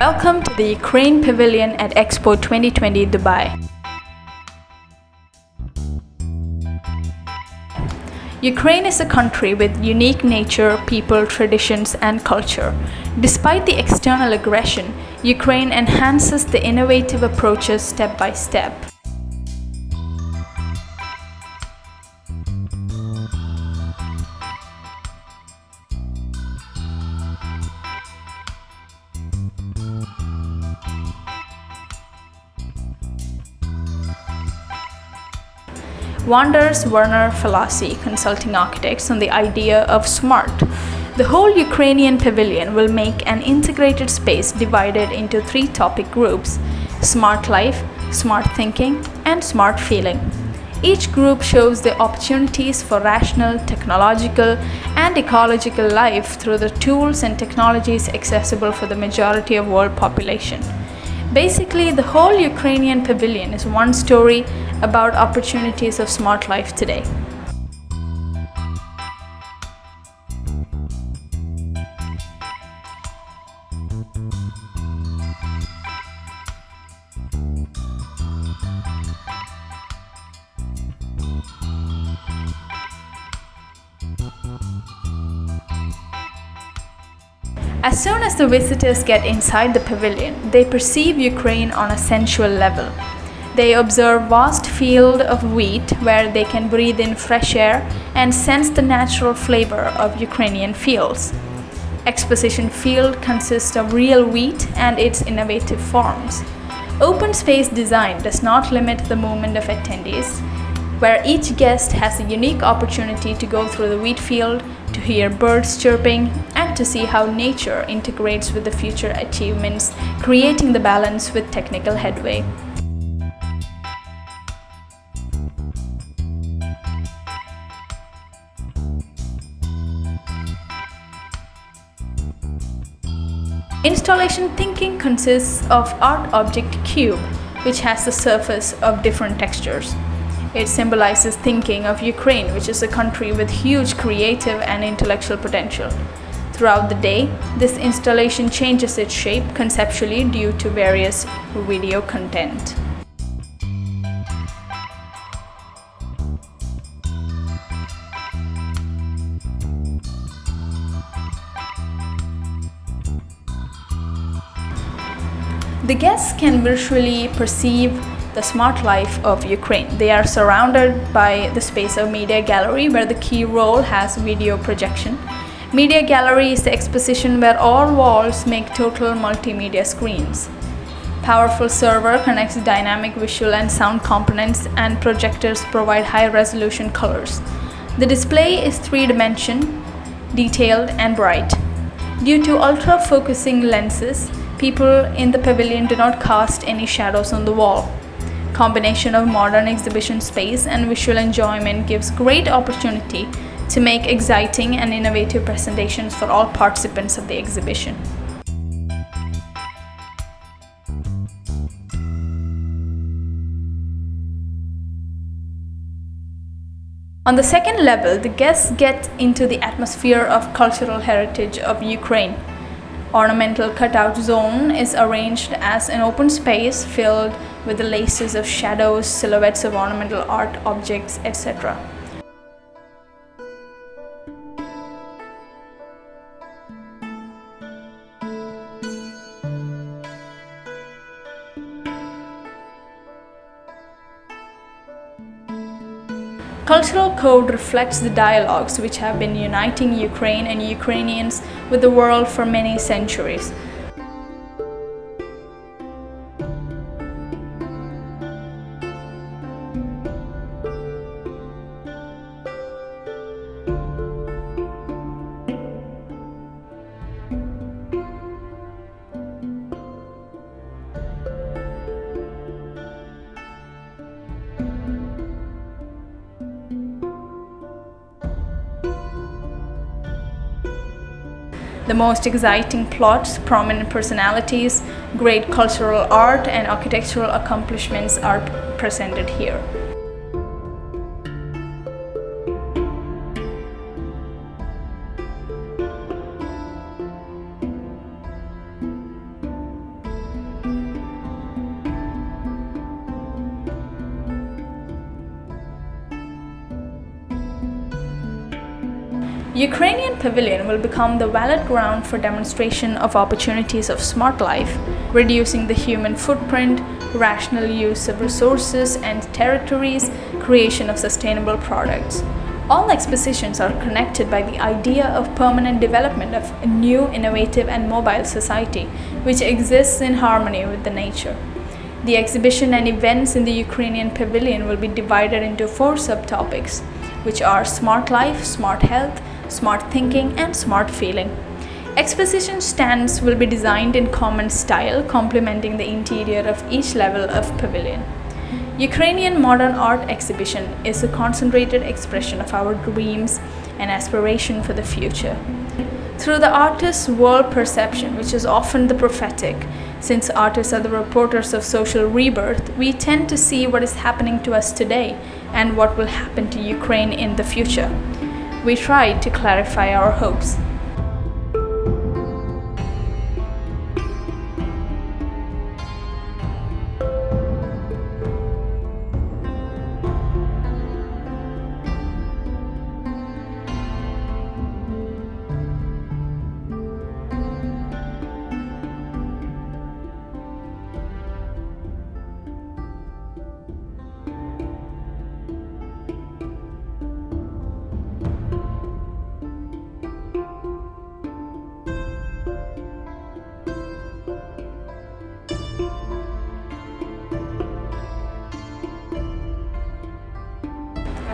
Welcome to the Ukraine Pavilion at Expo 2020 Dubai. Ukraine is a country with unique nature, people, traditions, and culture. Despite the external aggression, Ukraine enhances the innovative approaches step by step. Wonders WERNER FALASI, consulting architects, on the idea of SMART. The whole Ukrainian pavilion will make an integrated space divided into three topic groups: smart life, smart thinking, and smart feeling. Each group shows the opportunities for rational, technological, and ecological life through the tools and technologies accessible for the majority of world population. Basically, the whole Ukrainian pavilion is one story about opportunities of smart life today. As soon as the visitors get inside the pavilion, they perceive Ukraine on a sensual level. They observe vast field of wheat where they can breathe in fresh air and sense the natural flavor of Ukrainian fields. Exposition field consists of real wheat and its innovative forms. Open space design does not limit the movement of attendees, where each guest has a unique opportunity to go through the wheat field, to hear birds chirping, and to see how nature integrates with the future achievements, creating the balance with technical headway. Installation thinking consists of art object cube, which has a surface of different textures. It symbolizes thinking of Ukraine, which is a country with huge creative and intellectual potential. Throughout the day, this installation changes its shape conceptually due to various video content. The guests can virtually perceive the smart life of Ukraine. They are surrounded by the space of media gallery, where the key role has video projection. Media gallery is the exposition where all walls make total multimedia screens. Powerful server connects dynamic visual and sound components, and projectors provide high-resolution colors. The display is three-dimensional, detailed, and bright. Due to ultra-focusing lenses, people in the pavilion do not cast any shadows on the wall. Combination of modern exhibition space and visual enjoyment gives great opportunity to make exciting and innovative presentations for all participants of the exhibition. On the second level, the guests get into the atmosphere of cultural heritage of Ukraine. Ornamental cutout zone is arranged as an open space filled with the layers of shadows, silhouettes of ornamental art objects, etc. Cultural code reflects the dialogues which have been uniting Ukraine and Ukrainians with the world for many centuries. The most exciting plots, prominent personalities, great cultural art, and architectural accomplishments are presented here. Ukrainian Pavilion will become the valid ground for demonstration of opportunities of smart life, reducing the human footprint, rational use of resources and territories, creation of sustainable products. All expositions are connected by the idea of permanent development of a new, innovative and mobile society, which exists in harmony with the nature. The exhibition and events in the Ukrainian Pavilion will be divided into 4 subtopics, which are smart life, smart health, smart thinking and smart feeling. Exposition stands will be designed in common style, complementing the interior of each level of pavilion. Ukrainian Modern Art Exhibition is a concentrated expression of our dreams and aspiration for the future. Through the artist's world perception, which is often the prophetic, since artists are the reporters of social rebirth, we tend to see what is happening to us today and what will happen to Ukraine in the future. We try to clarify our hopes.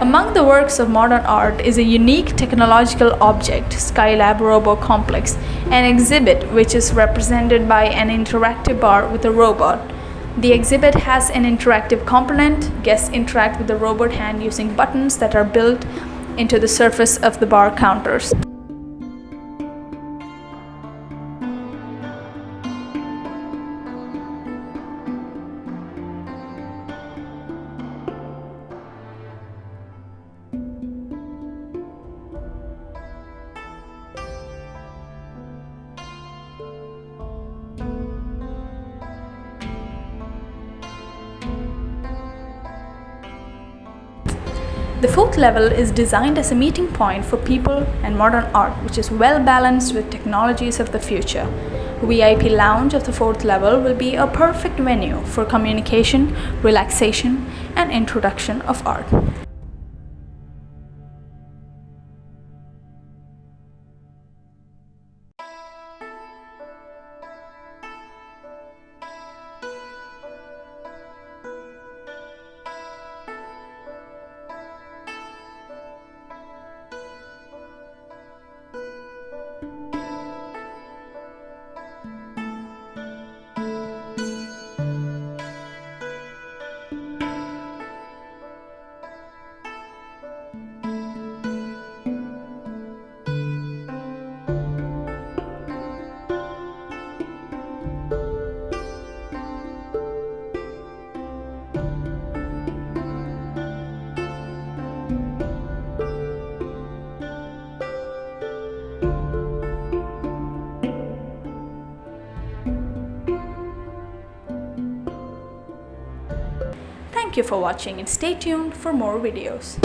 Among the works of modern art is a unique technological object, Skylab Robo Complex, an exhibit which is represented by an interactive bar with a robot. The exhibit has an interactive component. Guests interact with the robot hand using buttons that are built into the surface of the bar counters. The 4th level is designed as a meeting point for people and modern art, which is well balanced with technologies of the future. VIP lounge of the 4th level will be a perfect venue for communication, relaxation, and introduction of art. Thank you for watching and stay tuned for more videos.